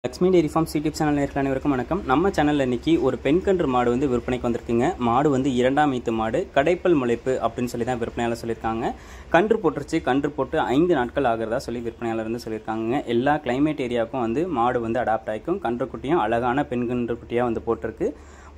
Lakshmi dairy farm C tips channel நேயர்கள் அனைவருக்கும் வணக்கம். நம்ம சேனலில் இன்றைக்கி ஒரு பெண் கன்று மாடு வந்து விற்பனைக்கு வந்திருக்குங்க. மாடு வந்து 2ஆம் ஈத்து மாடு, கடைப்பல் முளைப்பு அப்படின்னு சொல்லி தான் விற்பனையாளர் சொல்லியிருக்காங்க. கன்று போட்டுருச்சு, கன்று போட்டு 5 நாட்கள் ஆகிறதா சொல்லி விற்பனையாளர் வந்து சொல்லியிருக்காங்க. எல்லா கிளைமேட் ஏரியாவுக்கும் வந்து மாடு வந்து அடாப்ட் ஆகிக்கும். கன்றுக்குட்டியும் அழகான பெண் கன்றுக்குட்டியாக வந்து போட்டிருக்கு.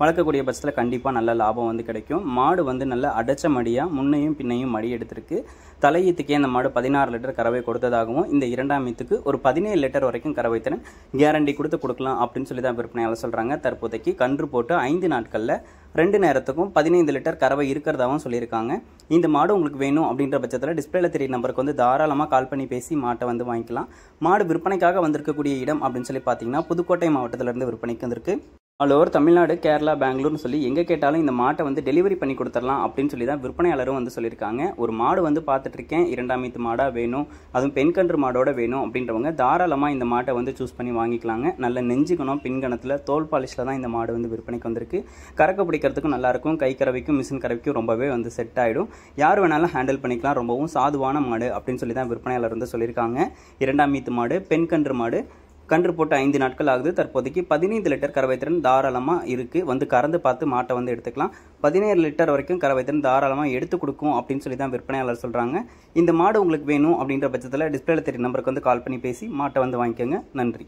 வளர்க்கக்கூடிய பட்சத்தில் கண்டிப்பாக நல்ல லாபம் வந்து கிடைக்கும். மாடு வந்து நல்ல அடைச்ச மடியாக முன்னையும் பின்னையும் மடி எடுத்திருக்கு. தலையீத்துக்கே அந்த மாடு 16 லிட்டர் கறவை கொடுத்ததாகவும், இந்த 2ஆம் ஈத்துக்கு ஒரு 17 லிட்டர் வரைக்கும் கறவை திறன் கேரண்டி கொடுக்கலாம் அப்படின்னு சொல்லி தான் விற்பனையாளர் சொல்கிறாங்க. தற்போதைக்கு கன்று போட்டு 5 நாட்களில் 2 நேரத்துக்கும் 15 லிட்டர் கறவை இருக்கிறதாகவும் சொல்லியிருக்காங்க. இந்த மாடு உங்களுக்கு வேணும் அப்படின்ற பட்சத்தில் டிஸ்பிளேல தெரிய நம்பருக்கு வந்து தாராளமாக கால் பண்ணி பேசி மாட்டை வந்து வாங்கிக்கலாம். மாடு விற்பனைக்காக வந்திருக்கக்கூடிய இடம் அப்படின்னு சொல்லி பார்த்தீங்கன்னா புதுக்கோட்டை மாவட்டத்திலிருந்து விற்பனைக்கு வந்திருக்கு. ஆல் ஓவர் தமிழ்நாடு, கேரளா, பெங்களூர்னு சொல்லி எங்கே கேட்டாலும் இந்த மாட்டை வந்து டெலிவரி பண்ணி கொடுத்துடலாம் அப்படின்னு சொல்லி தான் விற்பனையாளரும் வந்து சொல்லியிருக்காங்க. ஒரு மாடு வந்து பார்த்துட்டு இருக்கேன், 2ஆம் ஈத்து மாடாக வேணும், அதுவும் பெண் கன்று மாடோட வேணும் அப்படின்றவங்க தாராளமாக இந்த மாட்டை வந்து சூஸ் பண்ணி வாங்கிக்கலாங்க. நல்ல நெஞ்சுக்கணும், பின்கணத்தில் தோல் பாலிஷில் தான் இந்த மாடு வந்து விற்பனைக்கு வந்திருக்கு. கறக்க பிடிக்கிறதுக்கும் நல்லாயிருக்கும். கை கறவைக்கும் மிஷின் கறவைக்கும் ரொம்பவே வந்து செட் ஆகிடும். யார் வேணாலும் ஹேண்டில் பண்ணிக்கலாம். ரொம்பவும் சாதுவான மாடு அப்படின்னு சொல்லி தான் விற்பனையாளர் வந்து சொல்லியிருக்காங்க. 2ஆம் ஈத்து மாடு, பெண் கன்று மாடு, கன்று போட்டு 5 நாட்கள் ஆகுது. தற்போதைக்கு 15 லிட்டர் கறவை திறன் தாராளமாக இருக்குது. வந்து கறந்து பார்த்து மாட்டை வந்து எடுத்துக்கலாம். 17 லிட்டர் வரைக்கும் கறவை திறன் தாராளமாக எடுத்து கொடுக்கும் அப்படின்னு சொல்லி தான் விற்பனையாளர் சொல்கிறாங்க. இந்த மாடு உங்களுக்கு வேணும் அப்படின்ற பட்சத்தில் டிஸ்பிளேல தெரிய நம்பருக்கு வந்து கால் பண்ணி பேசி மாட்டை வந்து வாங்கிக்கோங்க. நன்றி.